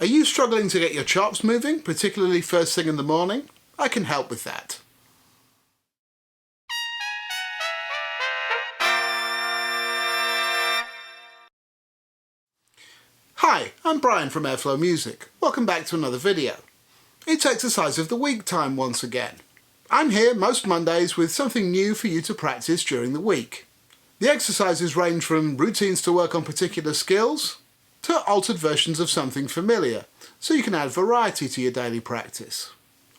Are you struggling to get your chops moving, particularly first thing in the morning? I can help with that. Hi, I'm Brian from Airflow Music. Welcome back to another video. It's exercise of the week time once again. I'm here most Mondays with something new for you to practice during the week. The exercises range from routines to work on particular skills to altered versions of something familiar, so you can add variety to your daily practice.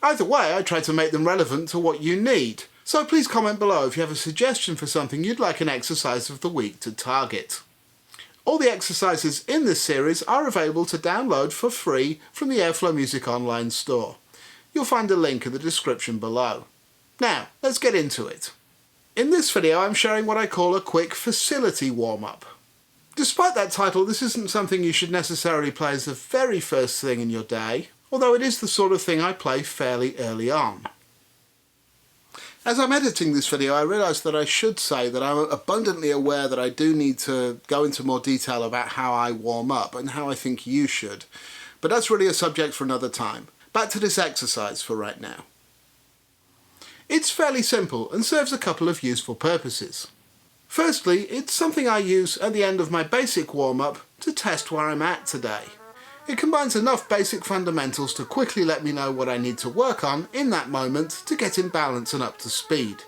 Either way, I try to make them relevant to what you need, so please comment below if you have a suggestion for something you'd like an exercise of the week to target. All the exercises in this series are available to download for free from the Airflow Music online store. You'll find a link in the description below. Now, let's get into it. In this video, I'm sharing what I call a quick facility warm-up. Despite that title, this isn't something you should necessarily play as the very first thing in your day, although it is the sort of thing I play fairly early on. As I'm editing this video, I realised that I should say that I'm abundantly aware that I do need to go into more detail about how I warm up and how I think you should, but that's really a subject for another time. Back to this exercise for right now. It's fairly simple and serves a couple of useful purposes. Firstly, it's something I use at the end of my basic warm-up to test where I'm at today. It combines enough basic fundamentals to quickly let me know what I need to work on in that moment to get in balance and up to speed.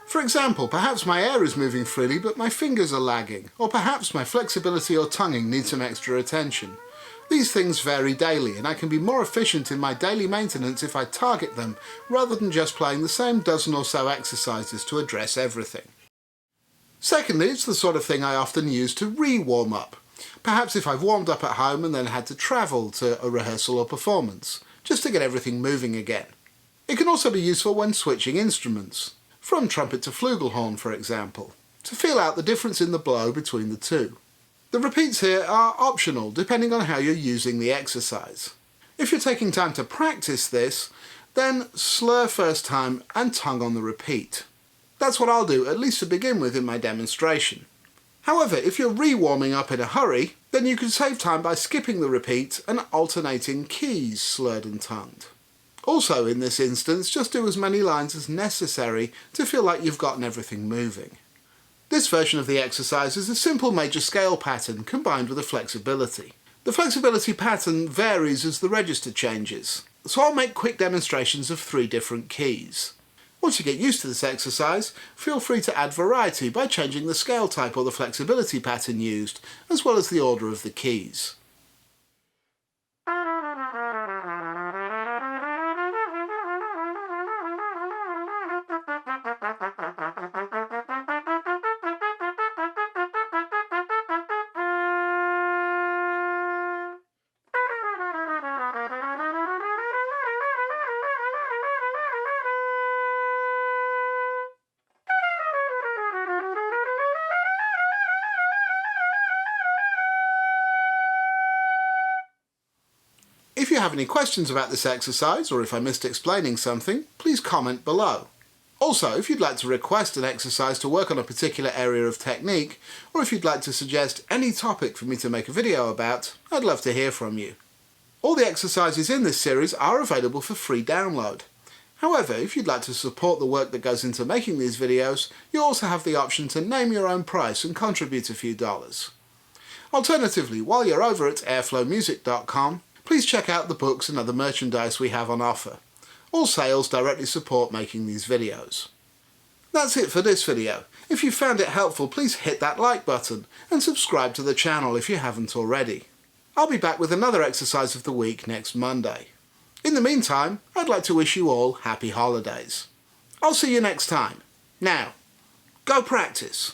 For example, perhaps my air is moving freely but my fingers are lagging, or perhaps my flexibility or tonguing needs some extra attention. These things vary daily, and I can be more efficient in my daily maintenance if I target them, rather than just playing the same dozen or so exercises to address everything. Secondly, it's the sort of thing I often use to re-warm up. Perhaps if I've warmed up at home and then had to travel to a rehearsal or performance, just to get everything moving again. It can also be useful when switching instruments, from trumpet to flugelhorn for example, to feel out the difference in the blow between the two. The repeats here are optional depending on how you're using the exercise. If you're taking time to practice this, then slur first time and tongue on the repeat. That's what I'll do, at least to begin with in my demonstration. However, if you're re-warming up in a hurry, then you can save time by skipping the repeat and alternating keys slurred and tongued. Also in this instance, just do as many lines as necessary to feel like you've gotten everything moving. This version of the exercise is a simple major scale pattern combined with a flexibility. The flexibility pattern varies as the register changes, so I'll make quick demonstrations of 3 different keys. Once you get used to this exercise, feel free to add variety by changing the scale type or the flexibility pattern used, as well as the order of the keys. If you have any questions about this exercise, or if I missed explaining something, please comment below. Also, if you'd like to request an exercise to work on a particular area of technique, or if you'd like to suggest any topic for me to make a video about, I'd love to hear from you. All the exercises in this series are available for free download. However, if you'd like to support the work that goes into making these videos, you also have the option to name your own price and contribute a few dollars. Alternatively, while you're over at airflowmusic.com, please check out the books and other merchandise we have on offer. All sales directly support making these videos. That's it for this video. If you found it helpful, please hit that like button and subscribe to the channel if you haven't already. I'll be back with another exercise of the week next Monday. In the meantime, I'd like to wish you all happy holidays. I'll see you next time. Now, go practice.